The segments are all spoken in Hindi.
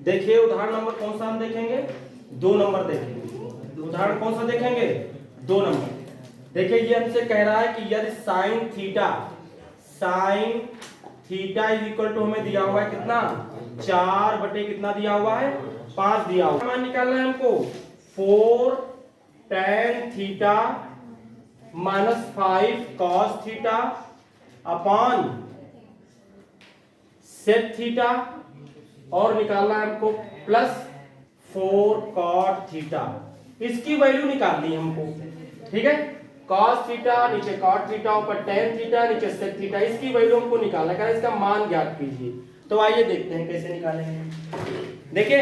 देखिए उदाहरण नंबर कौन सा हम देखेंगे, 2 नंबर देखेंगे। उदाहरण कौन सा देखेंगे, 2 नंबर। देखिए ये हमसे कह रहा है कि यदि sine theta is equal to हमें दिया हुआ है कितना, 4 बटे कितना दिया हुआ है, 5 दिया हुआ है। मान निकालना है हमको 4 tan theta minus 5 cos theta upon sec theta, और निकालना है हमको प्लस 4 cot थीटा। इसकी वैल्यू निकालनी है हमको, ठीक है। cos थीटा नीचे cot थीटा ऊपर tan थीटा नीचे sec थीटा, इसकी वैल्यू हमको निकालना है, इसका मान ज्ञात कीजिए। तो आइए देखते हैं कैसे निकालेंगे। देखिए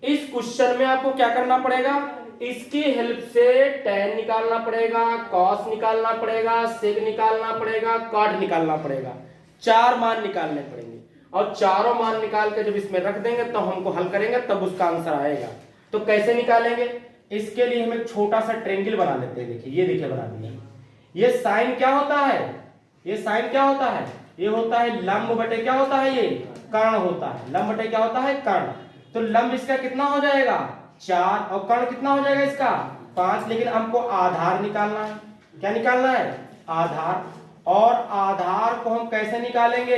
इस क्वेश्चन में आपको क्या करना पड़ेगा, इसकी हेल्प से tan निकालना पड़ेगा, cos निकालना पड़ेगा, sec निकालना पड़ेगा, cot निकालना पड़ेगा। 4 मान निकालने पड़ेंगे और चारों मान निकाल के जब इसमें रख देंगे तो हमको हल करेंगे तब उसका आंसर आएगा। तो कैसे निकालेंगे, इसके लिए हम एक छोटा सा ट्रायंगल बना लेते हैं। देखिए ये देखिए बना दिया। ये साइन क्या होता है, ये साइन क्या होता है, ये होता है लंब बटे क्या होता है, ये कर्ण होता है। लंब बटे क्या होता है, कर्ण। तो लंब इसका कितना हो जाएगा 4 और कर्ण कितना हो जाएगा इसका 5। लेकिन हमको आधार निकालना है। क्या निकालना है, आधार। और आधार को हम कैसे निकालेंगे,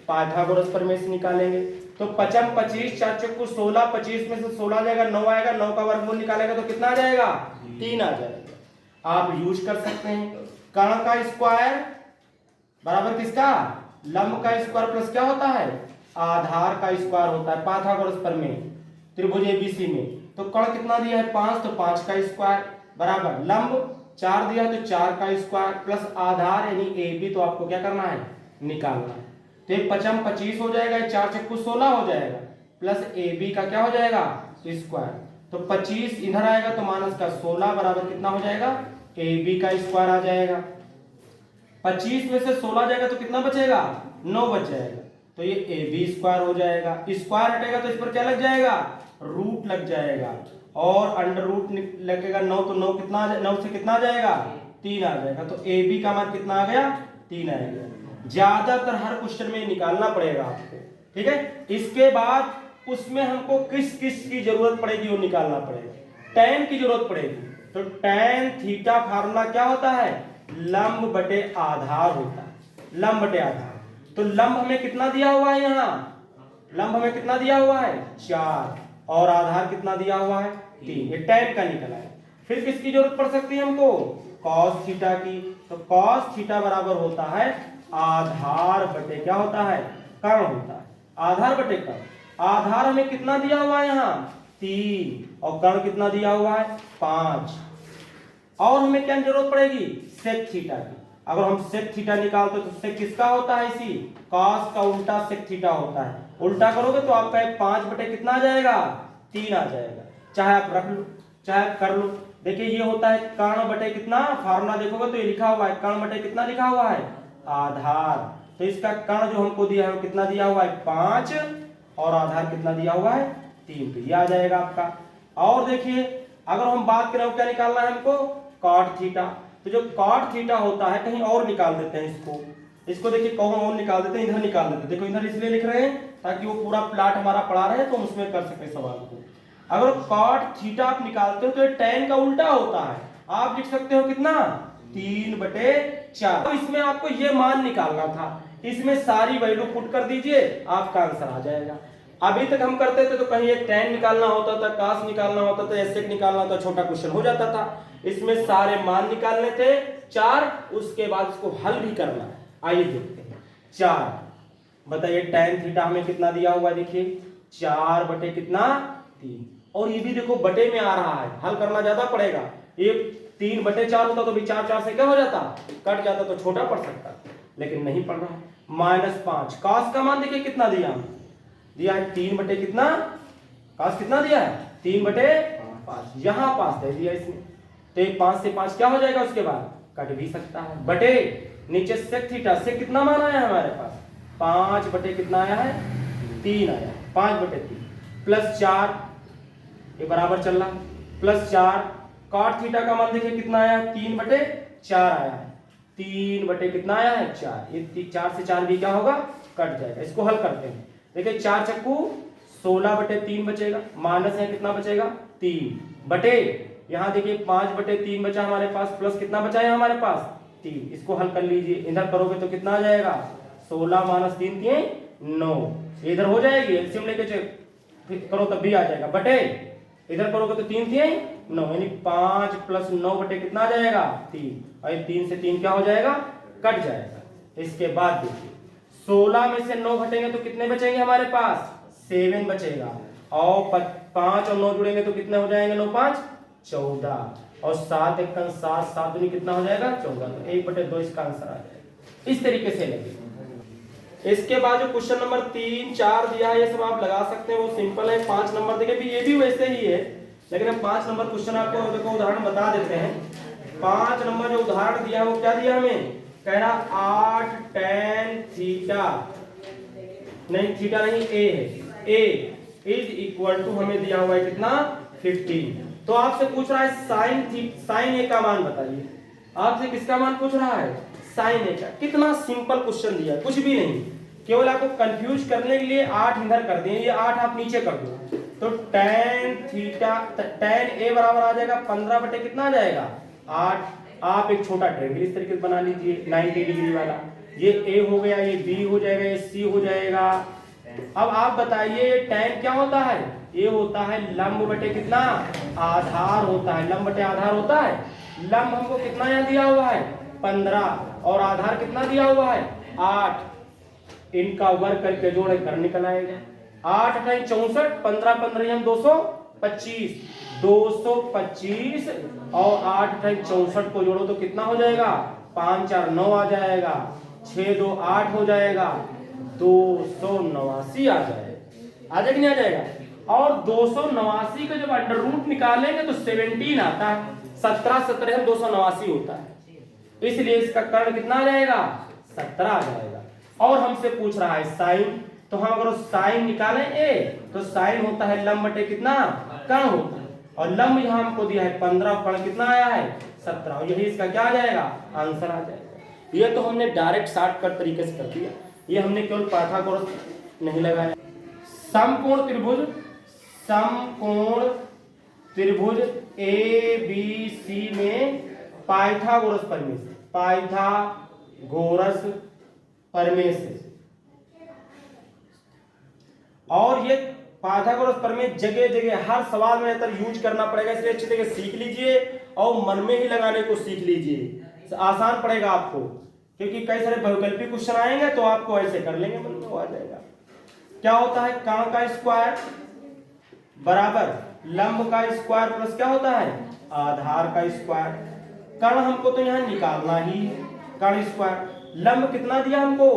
पाइथागोरस प्रमेय से निकालेंगे। तो 5 25 4 चौको 16, 25 में से 16 जाएगा 9 आएगा, 9 का वर्गमूल निकालेगा तो कितना आ जाएगा 3 आ जाएगा। आप यूज कर सकते हैं कर्ण का स्क्वायर बराबर किसका, लंब का स्क्वायर प्लस क्या होता है, आधार का स्क्वायर होता है। पाइथागोरस प्रमेय त्रिभुज एबीसी में तो कर्ण कितना दिया है 5, तो 5 का स्क्वायर बराबर लंब 4 दिया तो 4 का स्क्वायर प्लस आधार यानी ए बी, तो आपको क्या करना है निकालना है। तो 5 25 हो जाएगा, 4 चक्कू 16 हो जाएगा प्लस ए बी का क्या हो जाएगा स्क्वायर। तो 25 इधर आएगा तो माइनस का 16 बराबर कितना हो जाएगा ए बी का स्क्वायर आ जाएगा। 25 में से 16 जाएगा तो कितना बचेगा 9 बच जाएगा। तो ये ए बी स्क्वायर हो जाएगा। स्क्वायर हटेगा तो इस पर क्या लग जाएगा, रूट लग जाएगा और अंडर रूट लगेगा 9, तो 9 कितना 9 से कितना आ जाएगा 3 आ जाएगा। तो ए बी का मान कितना आ गया 3 आएगा। ज्यादातर हर क्वेश्चन में निकालना पड़ेगा आपको, ठीक है। इसके बाद उसमें हमको किस किस की जरूरत पड़ेगी वो निकालना पड़ेगा। tan की जरूरत पड़ेगी, तो tan थीटा फार्मूला क्या होता है, लंब बटे आधार होता है, लंब बटे आधार। तो लंब हमें कितना दिया हुआ है, यहाँ लंब हमें कितना दिया हुआ है 4 और आधार कितना दिया हुआ है 3, ये tan का निकला है। फिर किसकी जरूरत पड़ सकती है हमको, cos थीटा की। तो cos थीटा बराबर होता है आधार बटे क्या होता है, कर्ण होता है, आधार बटे कर्ण। आधार हमें कितना दिया हुआ है यहाँ 3 और कर्ण कितना दिया हुआ है 5। और हमें क्या जरूरत पड़ेगी sec थीटा की। अगर हम sec थीटा निकालते तो sec किसका होता है, इसी cos का उल्टा sec थीटा होता है। उल्टा करोगे तो आपका 5 बटे कितना आ जाएगा 3 आ जाएगा। चाहे आप रख लो चाहे आप कर लो। देखिए ये होता है कर्ण बटे कितना, फार्मूला देखोगे तो ये लिखा हुआ है कर्ण बटे कितना लिखा हुआ है आधार। तो इसका कर्ण जो हमको दिया है कितना दिया हुआ है 5 और आधार कितना दिया हुआ है 3, तो ये आ जाएगा आपका। और देखिए अगर हम बात करें क्या निकालना है हमको cot थीटा। तो जो cot थीटा होता है कहीं और निकाल देते हैं इसको देखिए कौन और निकाल देते हैं, इधर निकाल देते हैं। देखो इधर इसलिए लिख रहे हैं ताकि वो पूरा प्लाट हमारा पड़ा रहे तो उसमें कर सके सवाल को। अगर cot थीटा आप निकालते हो तो ये tan का उल्टा होता है। आप लिख सकते हो कितना 3/4। तो इसमें आपको ये मान निकालना था, इसमें सारी वैल्यू पुट कर दीजिए आपका आंसर आ जाएगा। अभी तक हम करते थे तो कहीं एक tan निकालना होता था, cos निकालना होता था, sec निकालना होता, छोटा क्वेश्चन हो जाता था। इसमें सारे मान निकालने थे 4, उसके बाद इसको हल भी करना है। आइए देखते हैं 4 बताइए tan थीटा हमें कितना दिया हुआ है, देखिए 4 बटे कितना 3। और ये भी देखो बटे में आ रहा है, हल करना ज्यादा पड़ेगा। ये 3/4 होता तो भी 4 से क्या हो जाता कट जाता तो छोटा पड़ सकता, लेकिन नहीं पड़ रहा है। -5 cos का मान देखिए कितना दिया है 3 बटे कितना, cos कितना दिया है 3/5, यहाँ 5 दे दिया इसने। तो 5 से 5 क्या हो जाएगा, उसके बाद कट भी सकता है। बटे नीचे sec थीटा, sec कितना मान आया हमारे पास 5 बटे कितना आया है 3 आया, 5/3 प्लस 4 ये बराबर चल रहा +4 cot थीटा का मान देखिए कितना आया 3/4 आया है। 3 बटे कितना आया है 4, ये 4 से 4 भी क्या होगा कट जाएगा। इसको हल करते हैं। देखिए 4 चक्कू 16/3 बचेगा, माइनस है कितना बचेगा 3 बटे, यहाँ देखिए 5/3 बचा हमारे पास, प्लस कितना बचा है हमारे पास 3। इसको हल कर लीजिए, इधर करोगे तो कितना आ जाएगा 16 - 3 = 9, इधर हो जाएगी, एलसीएम लेके चेक करो तब भी आ जाएगा, बटे इधर करोगे तो 3 × 9 यानी 5 + 9 बटे कितना आ जाएगा 3, और 3 से 3 क्या हो जाएगा कट जाएगा। इसके बाद देखिए 16 में से 9 घटेंगे तो कितने बचेंगे हमारे पास 7 बचेगा, और 5 और 9 जुड़ेंगे तो कितने हो जाएंगे 9 × 5 = 14, और 7 × 1 = 7, 7 दूनी कितना हो जाएगा 14, तो 1/2 इसका आंसर आ जाएगा। इस तरीके से लगेगा। इसके बाद जो क्वेश्चन नंबर 3, 4 दिया है, ये सब आप लगा सकते हैं, वो सिंपल है। 5 नंबर देखिए भी ये भी वैसे ही है, लेकिन हम 5 नंबर क्वेश्चन आपको देखो उदाहरण बता देते हैं। 5 नंबर जो उदाहरण दिया है वो क्या दिया हमें, कह रहा 8 tan थीटा, नहीं थीटा नहीं ए है, ए = हमें दिया हुआ है कितना 15। तो आपसे पूछ रहा है साइन ए का मान बताइए, आपसे किसका मान पूछ रहा है साइन ए का। कितना सिंपल क्वेश्चन दिया है, कुछ भी नहीं, केवल आपको कंफ्यूज करने के लिए 8 इधर कर दिए, ये 8 आप नीचे कर दो, तो tan थीटा tan ए बराबर आ जाएगा 15 बटे कितना आ जाएगा 8। आप एक छोटा ट्रायंगल इस तरीके से बना लीजिए 90 डिग्री वाला, ये ए हो गया, ये बी हो जाएगा, ये सी हो जाएगा। अब आप बताइए tan क्या होता है, ये होता है लंब बटे कितना आधार होता है, लंब बटे आधार होता है। लंब हमको कितना यहाँ दिया हुआ है 15, और आधार कितना दिया हुआ है 8, इनका वर्ग करके जोड़ कर निकल आएगा 8 × 8 = 64, 15 × 15 = 225, 225 और 8 × 8 = 64 को जोड़ो तो कितना हो जाएगा 5 × 4 = 9 आ जाएगा, 6 × 2 = 8 हो जाएगा, 289 आ जाएगा। आ जाएगा नहीं आ जाएगा। और 289 का जब अंडर रूट निकालेंगे तो 17 आता है, 17 17 289 होता है, इसलिए इसका कर्ण कितना आ जाएगा 17 आ जाएगा। और हमसे पूछ रहा है साइन, तो हम अगर साइन निकालें ए तो साइन होता है लंब बटे कितना कर्ण होता है, और लंब यहाँ हमको दिया है 15, कर्ण कितना आया है 17, और यही इसका क्या आ जाएगा आंसर आ जाएगा। ये तो हमने डायरेक्ट शॉर्टकट तरीके से कर दिया, ये हमने केवल पाइथागोरस नहीं लगाया। समकोण त्रिभुज ABC में पाइथागोरस प्रमेय से, और ये पाइथागोरस प्रमेय जगह जगह हर सवाल में यूज करना पड़ेगा, इसलिए अच्छी तरह सीख लीजिए और मन में ही लगाने को सीख लीजिए, आसान पड़ेगा आपको, क्योंकि कई सारे वैकल्पिक क्वेश्चन आएंगे तो आपको ऐसे कर लेंगे, मन में आ जाएगा। क्या होता है कर्ण का स्क्वायर बराबर लंब का स्क्वायर प्लस क्या होता है आधार का स्क्वायर। कर्ण हमको तो यहाँ निकालना ही, कर्ण स्क्वायर, लंब कितना दिया हमको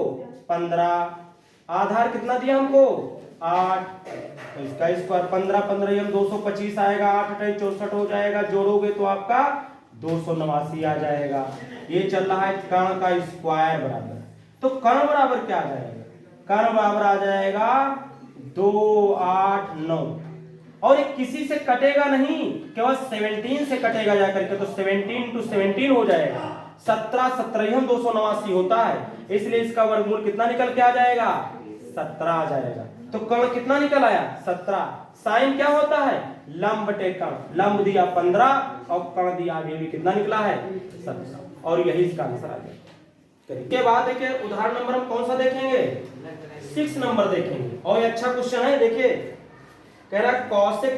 15, आधार कितना दिया हमको 8, तो इसका स्क्वायर 15 × 15 = 225 आएगा, 8 × 8 = 64 हो जाएगा, जोड़ोगे तो आपका 289 आ जाएगा। ये चल रहा है कर्ण का स्क्वायर बराबर, तो कर्ण बराबर क्या आ जाएगा, कर्ण बराबर आ जाएगा 2 8 9, और ये किसी से कटेगा नहीं, केवल 17 से कटेगा जाकर के, तो 17 × 17 हो जाएगा, 17 17 289 होता है, इसलिए इसका वर्गमूल कितना निकल के आ जाएगा 17 आ जाएगा। तो कर्ण कितना निकल आया 17। साइन क्या होता है लंब बटे कर्ण, लंब दिया 15 और कर्ण दिया आगे भी कितना निकला है 17, और यही इसका आंसर आ गया। इसके बाद देखिए उदाहरण नंबर हम कौन सा देखेंगे 6 नंबर देखेंगे, और ये अच्छा क्वेश्चन है। देखिए कह रहा cosec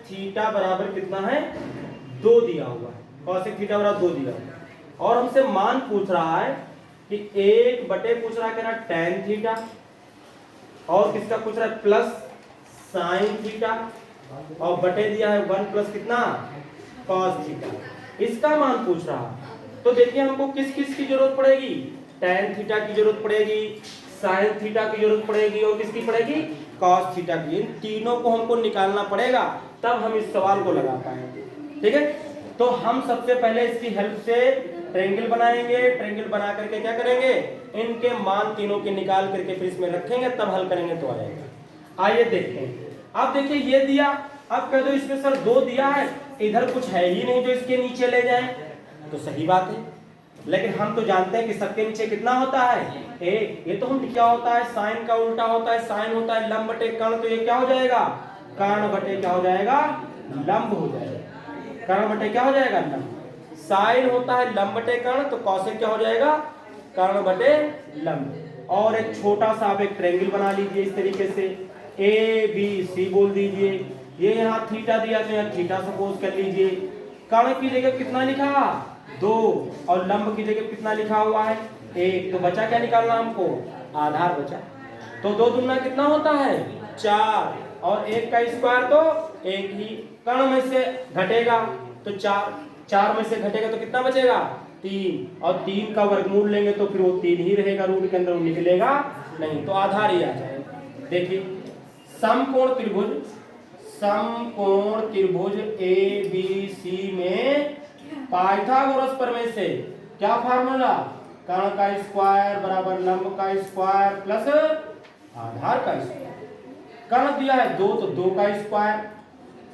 थीटा बराबर कितना है 2 दिया हुआ है, cosec थीटा बराबर 2 दिया हुआ है, और हमसे मान पूछ रहा है कि 1 बटे पूछ रहा है, कह रहा tan थीटा, और किसका पूछ रहा है प्लस sin थीटा, और बटे दिया है 1 प्लस कितना cos थीटा, इसका मान पूछ रहा है। तो देखिए हमको किस किस की जरूरत पड़ेगी, tan थीटा की जरूरत पड़ेगी, sin थीटा की जरूरत पड़ेगी, और किसकी पड़ेगी cos थीटा की। इन तीनों को हमको निकालना पड़ेगा, तब हम इस सवाल को लगा पाएंगे। ठीक है, तो हम सबसे पहले इसकी हेल्प से ट्रायंगल बनाएंगे, ट्रायंगल बना करके क्या करेंगे इनके मान तीनों के निकाल करके फिर इसमें रखेंगे, तब हल करेंगे तो आएगा। आइए देखते हैं। अब देखिए ये दिया, अब कह दो इसमें सर 2 दिया है, इधर कुछ है ही नहीं जो इसके नीचे ले जाए, तो सही बात है, लेकिन हम तो जानते हैं कि सबके नीचे कितना होता है, एक। ये तो हम क्या होता है, साइन का उल्टा होता है, साइन होता है लंब बटे कर्ण, तो ये क्या हो जाएगा, कर्ण बटे क्या हो जाएगा, लंब हो जाएगा। कर्ण बटे क्या हो जाएगा, लंब। साइन होता है लंब बटे कर्ण, तो कॉसेक क्या हो जाएगा, कर्ण बटे लंब। और एक छोटा सा आप एक ट्रायंगल बना लीजिए इस तरीके से, ए बी सी बोल दीजिए। ये यहाँ थीटा दिया तो यहाँ थीटा सपोज कर लीजिए। कर्ण की जगह कितना लिखा, 2, और लंब की जगह कितना लिखा हुआ है, 1। तो बचा क्या निकालना हमको, आधार बचा। तो 2 दूना कितना होता है, 4, और 1 का स्क्वायर तो 1 ही। कर्ण में से घटेगा तो 4 में से घटेगा तो कितना बचेगा, 3, और 3 का वर्गमूल लेंगे तो फिर वो 3 ही रहेगा, रूट के अंदर वो निकलेगा नहीं, तो आधार ही आ जाएगा। देखिए समकोण त्रिभुज, समकोण त्रिभुज ए बी सी में पाइथागोरस प्रमेय से क्या फार्मूला, कर्ण का स्क्वायर बराबर लंब का स्क्वायर प्लस आधार का स्क्वायर। कर्ण दिया है 2 तो 2 का स्क्वायर,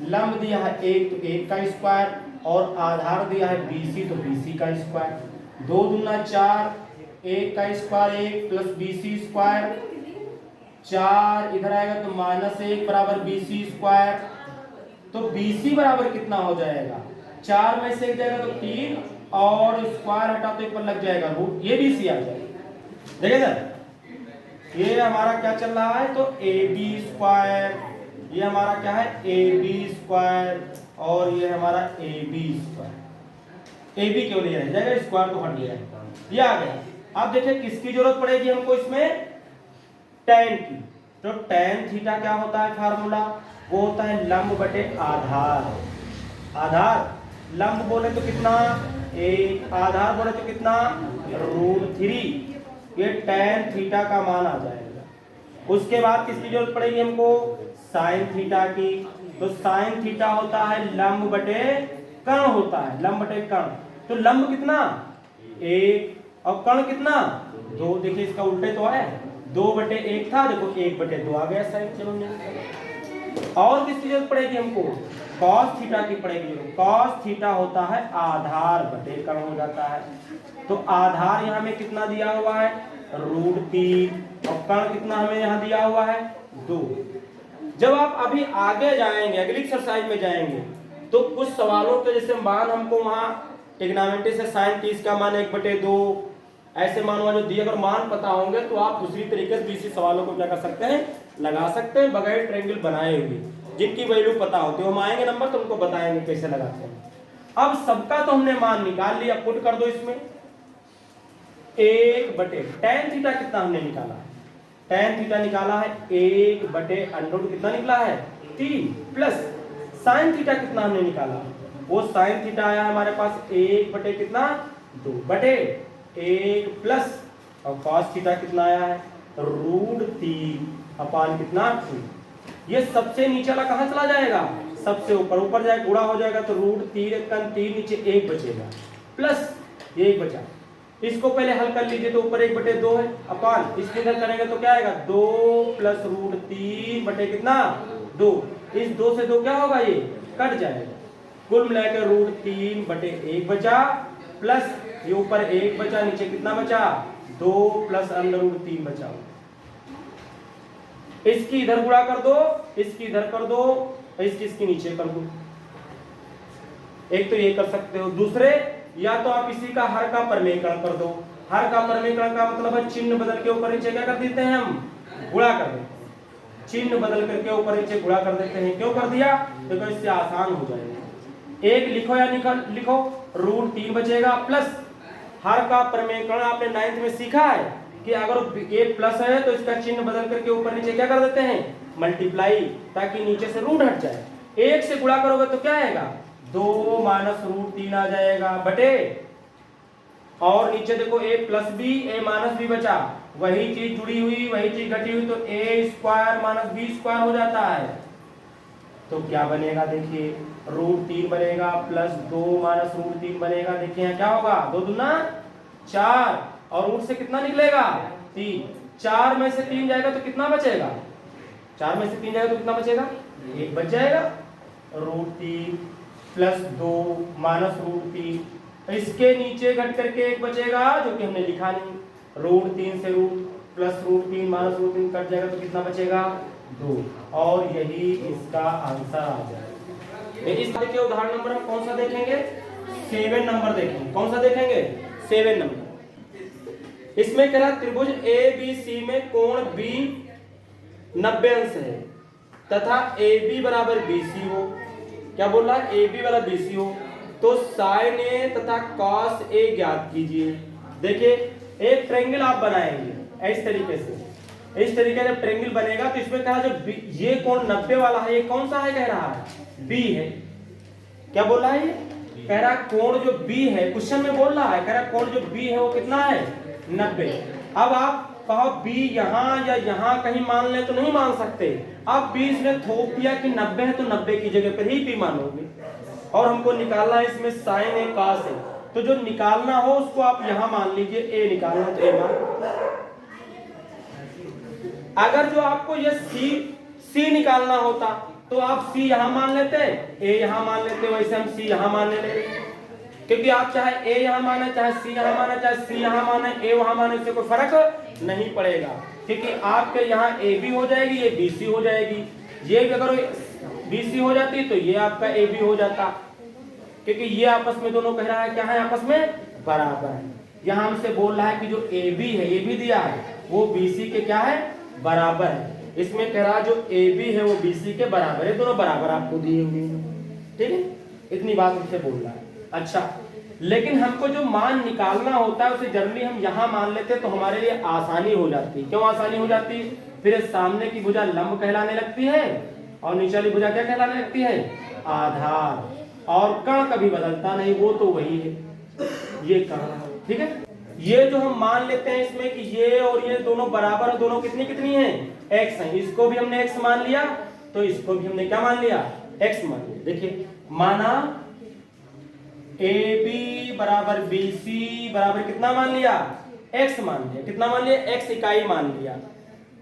लंब दिया है 1 तो 1 का स्क्वायर, और आधार दिया है BC तो BC का स्क्वायर। 2 दूना 4, 1 का स्क्वायर 1 प्लस BC स्क्वायर, 4 इधर आएगा तो -1 बराबर BC स्क्वायर। तो BC बराबर कितना हो जाएगा, 4 में से एक जाएगा तो 3, और स्क्वायर हटा तो ऊपर लग जाएगा रूट, ये BC आ जाएगा। देखिए सर ये हमारा क्या चल रहा है, तो AB स्क्वायर, ये हमारा क्या है AB स्क्वायर, और ये हमारा AB स्क्वायर। AB क्यों नहीं रह जाएगा, स्क्वायर तो हट गया है, ये आ गया। अब देखिए किसकी जरूरत पड़ेगी हमको इसमें, tan की। तो tan थीटा क्या होता है फार्मूला, वो होता है लंब बटे आधार। आधार लंब बोले तो कितना, 1, आधार बोले तो कितना, √3। ये tan थीटा का मान आ जाएगा। उसके बाद किसकी जरूरत पड़ेगी हमको, sin थीटा की। तो sin थीटा होता है लंब बटे कर्ण होता है, लंब बटे कर्ण। तो लंब कितना, 1, और कर्ण कितना, 2। देखिए इसका उल्टे तो है, 2/1 था, देखो 1/2 आ गया साइन। चलो और किसकी जरूरत पड़ेगी हमको, cos थीटा की पड़ेगी। cos थीटा होता है आधार बटे कर्ण हो जाता है। तो आधार यहाँ में कितना दिया हुआ है, √3, और कर्ण कितना हमें यहाँ दिया हुआ है, 2। जब आप अभी आगे जाएंगे, अगली एक्सरसाइज में जाएंगे, तो कुछ सवालों के जैसे मान हमको वहाँ ट्रिग्नोमेट्री से sin 30 का मान 1/2, ऐसे मान जो दिए, अगर मान पता होंगे तो आप दूसरी तरीके से इसी सवालों को क्या कर सकते हैं, लगा सकते हैं बगैर ट्रायंगल बनाए हुए। जिनकी वैल्यू पता होती है हम आएंगे नंबर तो उनको बताएंगे कैसे लगाते हैं। अब सबका तो हमने मान निकाल लिया, पुट कर दो इसमें। 1/tan थीटा कितना हमने निकाला, tan थीटा निकाला है 1/√, कितना निकला है 3, प्लस sin थीटा कितना हमने निकाला, वो sin थीटा आया हमारे पास 1 कितना 2/1 प्लस, और cos थीटा कितना आया है √3 अपान कितना 2। ये सबसे नीचे वाला कहां चला जाएगा, सबसे ऊपर, ऊपर जाए गुणा हो जाएगा तो √3 नीचे 1 बचेगा, प्लस ये 1 बचा। इसको पहले हल कर लीजिए तो ऊपर 1/2 है, अपान इसके इधर करेंगे तो क्या आएगा 2 प्लस √3 कितना 2। इस 2 से 2 क्या होगा, ये कट जाएगा। कुल मिलाकर √3/1 बचा, प्लस ये ऊपर 1 बचा, नीचे कितना बचा 2 प्लस √3 बचा। इसकी इधर गुणा कर दो, इसकी इधर कर दो, इसकी नीचे कर दो। एक तो ये कर सकते हो, दूसरे या तो आप इसी का हर का परमेयकरण कर दो। हर का परमेयकरण का मतलब है चिन्ह बदल के ऊपर नीचे क्या कर देते हैं हम, गुणा कर देते हैं। चिन्ह बदल करके ऊपर नीचे गुणा कर देते हैं। क्यों कर दिया, देखो इससे आसान हो जाएगा। एक लिखो या लिखो √3 बचेगा, प्लस हर का परमेयकरण आपने 9th में सीखा है कि अगर ये प्लस है तो इसका चिन्ह बदल करके ऊपर नीचे क्या कर देते हैं, मल्टीप्लाई, ताकि नीचे से रूट हट जाए। 1 से गुणा करोगे तो क्या आएगा 2 माइनस √3 आ जाएगा बटे, और नीचे देखो a plus b a minus b बचा, वही चीज जुड़ी हुई वही चीज घटी हुई, तो a square minus b square हो जाता है। तो क्या बनेगा, देखिए √3 बनेगा प्लस 2 माइनस √3 बनेगा। देखिए यहाँ क्या होगा, 2 दूना 4, और रूट से कितना निकलेगा 3। 4 में से 3 जाएगा तो कितना बचेगा, 4 में से 3 जाएगा तो कितना बचेगा 1 बच जाएगा। √3 प्लस 2 माइनस √3, इसके नीचे घट करके एक बचेगा जो कि हमने लिखा नहीं, √3 से रूट प्लस √3 माइनस √3 कट जाएगा तो कितना बचेगा 2, और यही इसका आंसर आ जाएगा। इस तरह के उदाहरण नंबर हम कौन सा देखेंगे, 7 नंबर देखेंगे। कौन सा देखेंगे, 7 नंबर। इसमें कह रहा त्रिभुज ABC में कोण B 90 अंश है तथा AB बराबर BC हो। क्या बोल रहा है, AB बराबर BC हो तो sin A तथा cos A ज्ञात कीजिए। देखिए एक ट्रायंगल आप बनाएंगे इस तरीके से, इस तरीके से ट्रायंगल बनेगा तो इसमें कहा जो ये कोण 90 वाला है ये कौन सा है, कह रहा है B है। क्या बोल रहा है, ये कह रहा कोण जो B है, क्वेश्चन में बोल रहा है, कह रहा कोण जो B है वो कितना है 90। अब आप कहो B यहाँ या यहाँ कहीं मान ले तो नहीं मान सकते, अब B इसने थोप दिया कि 90 है तो 90 की जगह पर ही B मानोगे, और हमको निकालना है इसमें sin A cos A, तो जो निकालना हो उसको आप यहाँ मान लीजिए, A निकालना तो A मान। अगर जो आपको ये C निकालना होता तो आप C यहाँ मान लेते, A यहाँ मान लेते, वैसे हम C यहाँ मान लेते, क्योंकि आप चाहे A यहाँ माने, चाहे C यहाँ माने, चाहे C यहाँ माने, A वहाँ माने, इससे कोई फर्क नहीं पड़ेगा, क्योंकि आपके यहाँ AB हो जाएगी, ये BC हो जाएगी। ये भी अगर BC हो जाती तो ये आपका AB हो जाता, क्योंकि ये आपस में दोनों कह रहा है क्या है, आपस में बराबर है। यहाँ हमसे बोल रहा है कि जो AB है, AB दिया है वो BC के क्या है, बराबर है। इसमें कह रहा जो AB है वो BC के बराबर है, दोनों बराबर आपको दिए हुए हैं, ठीक है, इतनी बात हमसे बोल रहा है। अच्छा, लेकिन हमको जो मान निकालना होता है उसे जनरली हम यहाँ मान लेते हैं तो हमारे लिए आसानी हो जाती है। क्यों आसानी हो जाती है, फिर सामने की भुजा लंब कहलाने लगती है और नीचे वाली भुजा क्या कहलाने लगती है, आधार, और कण कभी बदलता नहीं, वो तो वही है, ये कण, ठीक है। ये जो हम मान लेते हैं इसमें कि ये और ये दोनों बराबर और दोनों कितनी कितनी हैं, x हैं, इसको भी हमने x मान लिया तो इसको भी हमने क्या मान लिया, x मान लिया। देखिए माना AB बराबर BC बराबर कितना मान लिया, x मान लिया, कितना मान लिया, x इकाई मान लिया।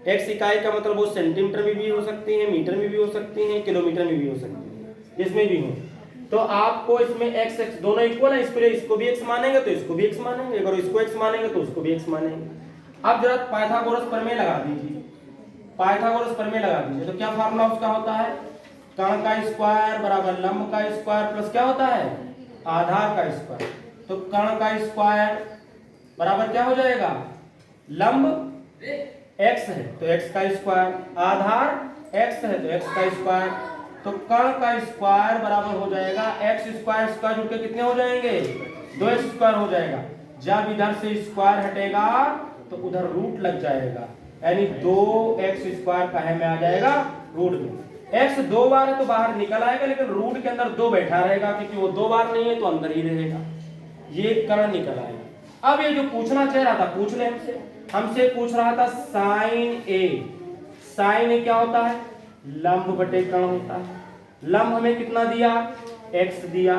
x इकाई का मतलब वो सेंटीमीटर में भी हो सकती है, मीटर में भी हो सकती है, किलोमीटर में भी हो सकती है, इसमें भी हो। तो आपको इसमें x x दोनों इक्वल है, इसके लिए इसको भी x मानेंगे तो इसको भी x मानेंगे, अगर इसको x मानेंगे तो उसको भी x मानेंगे। अब जरा पाइथागोरस प्रमेय लगा दीजिए, पाइथागोरस प्रमेय लगा दीजिए तो क्या फार्मूला उसका होता है, कण का स्क्वायर बराबर लंब का स्क्वायर प्लस क्या होता है, आधार का स्क्वायर। तो कण का स्क्वायर बराबर क्या हो जाएगा, लंब x है तो x का स्क्वायर, आधार x है तो x का स्क्वायर, तो कण का स्क्वायर बराबर हो जाएगा x स्क्वायर स्क्वायर जुड़ के कितने हो जाएंगे, 2x स्क्वायर हो जाएगा। जब इधर से स्क्वायर हटेगा तो उधर रूट लग जाएगा, यानी 2x स्क्वायर का है में आ जाएगा रूट में। x 2 बार है तो बाहर निकल आएगा, लेकिन रूट के अंदर 2 बैठा रहेगा, क्योंकि वो 2 बार नहीं है तो अंदर ही रहेगा, ये कण निकल आएगा। अब ये जो पूछना चाह रहा था पूछ ले हमसे, हमसे पूछ रहा था साइन A, साइन A क्या होता है, लंब बटे कण होता है। लंब हमें कितना दिया, x दिया,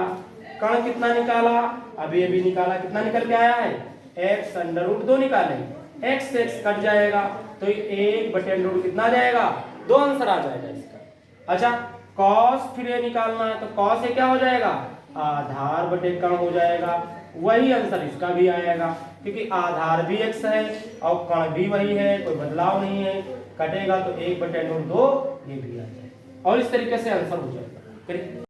कण कितना निकाला, अभी अभी निकाला, कितना निकल के आया है, x √2 निकाले, x से x कट जाएगा तो 1/√2 कितना आ जाएगा, 2 आंसर आ जाएगा इसका। अच्छा cos फिर ये निकालना है तो cos ये क्या हो जाएगा, आधार बटे कण हो जाएगा, वही आंसर इसका भी आएगा, क्योंकि आधार भी x है और कण भी वही है, कोई बदलाव नहीं है, कटेगा तो 1/√2 ये भी आ जाएगा, और इस तरीके से आंसर हो जाएगा।